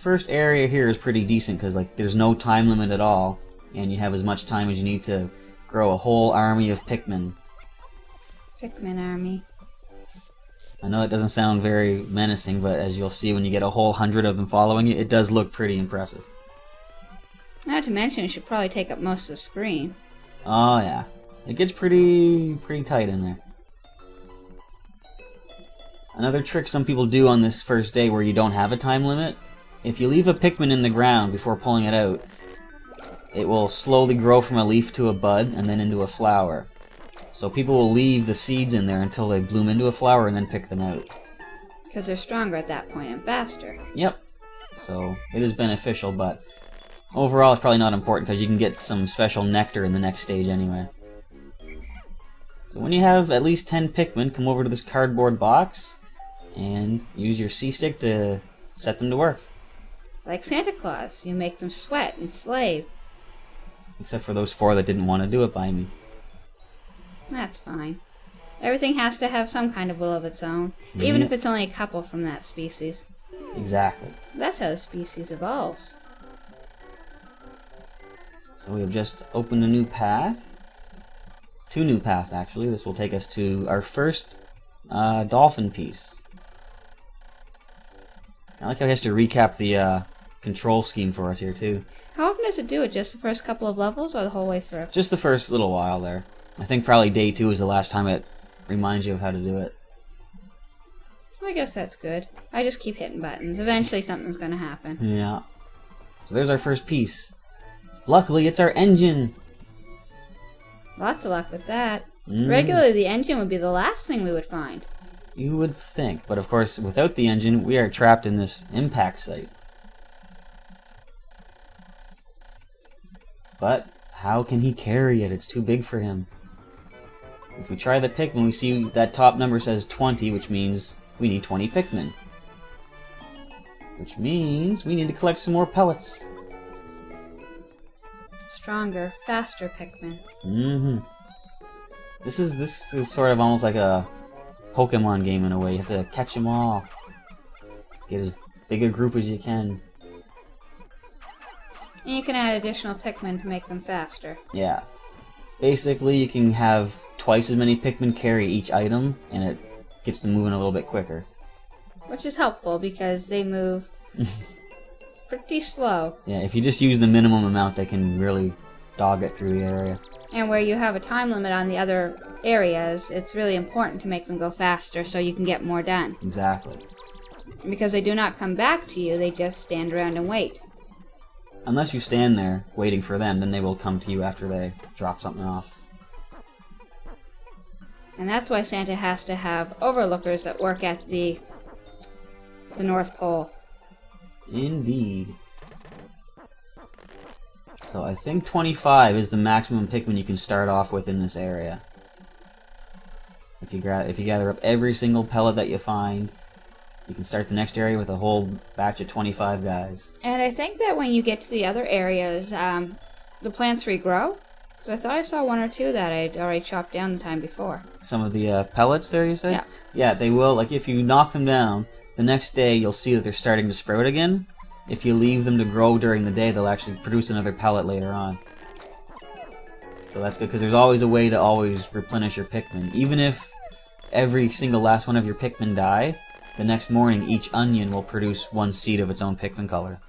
first area here is pretty decent because like there's no time limit at all, and you have as much time as you need to grow a whole army of Pikmin. Pikmin army. I know it doesn't sound very menacing, but as you'll see when you get a whole 100 of them following you, it does look pretty impressive. Not to mention, it should probably take up most of the screen. Oh yeah, it gets pretty tight in there. Another trick some people do on this first day where you don't have a time limit, if you leave a Pikmin in the ground before pulling it out, it will slowly grow from a leaf to a bud and then into a flower. So people will leave the seeds in there until they bloom into a flower and then pick them out. Because they're stronger at that point and faster. Yep. So it is beneficial, but overall it's probably not important because you can get some special nectar in the next stage anyway. So when you have at least 10 Pikmin, come over to this cardboard box and use your C-stick to set them to work. Like Santa Claus, you make them sweat and slave. Except for those 4 that didn't want to do it by me. That's fine. Everything has to have some kind of will of its own, even if it's only a couple from that species. Exactly. That's how the species evolves. So we have just opened a new path. 2 new paths, actually. This will take us to our first dolphin piece. I like how he has to recap the control scheme for us here, too. How often does it do it? Just the first couple of levels or the whole way through? Just the first little while there. I think probably day 2 is the last time it reminds you of how to do it. I guess that's good. I just keep hitting buttons. Eventually something's going to happen. Yeah. So there's our first piece. Luckily, it's our engine. Lots of luck with that. Regularly, the engine would be the last thing we would find. You would think, but of course, without the engine, we are trapped in this impact site. But how can he carry it? It's too big for him. If we try the Pikmin, we see that top number says 20, which means we need 20 Pikmin. Which means we need to collect some more pellets. Stronger, faster Pikmin. This is sort of almost like a Pokemon game in a way. You have to catch them all. Get as big a group as you can. And you can add additional Pikmin to make them faster. Yeah. Basically, you can have twice as many Pikmin carry each item, and it gets them moving a little bit quicker. Which is helpful because they move pretty slow. Yeah, if you just use the minimum amount, they can really dog it through the area. And where you have a time limit on the other areas, it's really important to make them go faster so you can get more done. Exactly. Because they do not come back to you, they just stand around and wait. Unless you stand there waiting for them, then they will come to you after they drop something off. And that's why Santa has to have overlookers that work at the North Pole. Indeed. So I think 25 is the maximum Pikmin you can start off with in this area. If you gather up every single pellet that you find, you can start the next area with a whole batch of 25 guys. And I think that when you get to the other areas, the plants regrow. I thought I saw 1 or 2 that I'd already chopped down the time before. Some of the pellets there, you said? Yeah. Yeah, they will. Like, if you knock them down, the next day you'll see that they're starting to sprout again. If you leave them to grow during the day, they'll actually produce another pellet later on. So that's good, because there's always a way to always replenish your Pikmin. Even if every single last one of your Pikmin die, the next morning each onion will produce 1 seed of its own Pikmin color.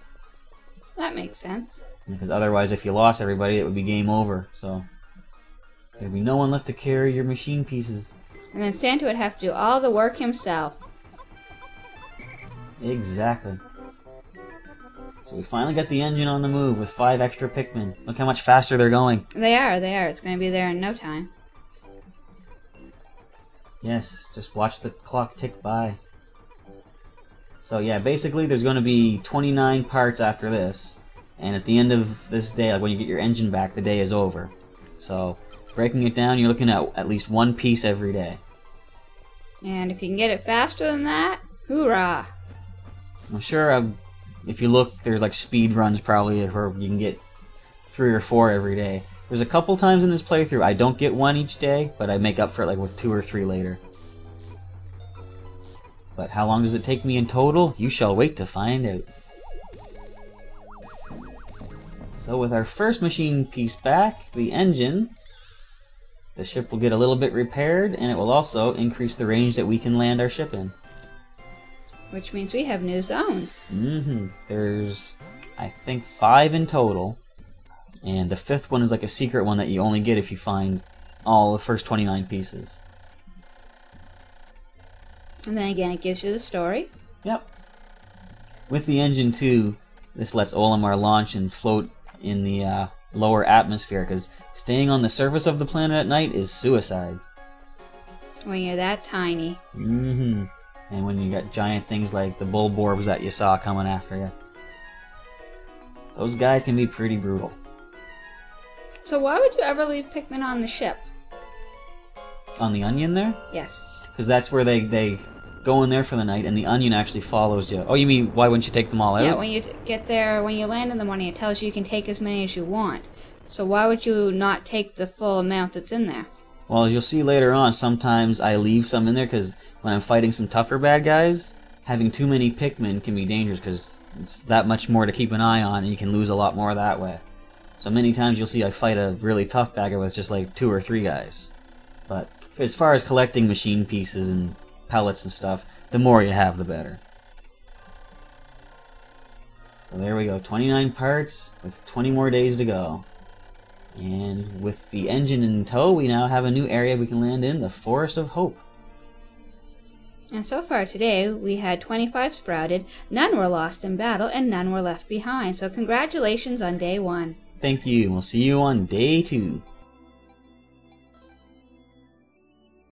That makes sense. Because otherwise, if you lost everybody, it would be game over. So there'd be no one left to carry your machine pieces. And then Santa would have to do all the work himself. Exactly. So we finally got the engine on the move with 5 extra Pikmin. Look how much faster they're going. They are. It's going to be there in no time. Yes, just watch the clock tick by. So yeah, basically there's going to be 29 parts after this. And at the end of this day, like when you get your engine back, the day is over. So breaking it down, you're looking at least 1 piece every day. And if you can get it faster than that, hoorah! I'm sure if you look, there's like speed runs probably where you can get 3 or 4 every day. There's a couple times in this playthrough I don't get 1 each day, but I make up for it like with 2 or 3 later. But how long does it take me in total? You shall wait to find out. So with our first machine piece back, the engine, the ship will get a little bit repaired, and it will also increase the range that we can land our ship in. Which means we have new zones. There's, I think, 5 in total. And the 5th one is like a secret one that you only get if you find all the first 29 pieces. And then again, it gives you the story. Yep. With the engine too, this lets Olimar launch and float in the lower atmosphere, because staying on the surface of the planet at night is suicide. When you're that tiny. And when you got giant things like the Bulborbs that you saw coming after you. Those guys can be pretty brutal. So why would you ever leave Pikmin on the ship? On the Onion there? Yes. Because that's where they go in there for the night, and the Onion actually follows you. Oh, you mean, why wouldn't you take them all out? Yeah, when you get there, when you land in the morning, it tells you you can take as many as you want. So why would you not take the full amount that's in there? Well, as you'll see later on, sometimes I leave some in there, because when I'm fighting some tougher bad guys, having too many Pikmin can be dangerous, because it's that much more to keep an eye on, and you can lose a lot more that way. So many times you'll see I fight a really tough bad guy with just like 2 or 3 guys. But as far as collecting machine pieces and pellets and stuff, the more you have, the better. So there we go, 29 parts with 20 more days to go. And with the engine in tow, we now have a new area we can land in, the Forest of Hope. And so far today, we had 25 sprouted, none were lost in battle, and none were left behind. So congratulations on day 1. Thank you, and we'll see you on day 2.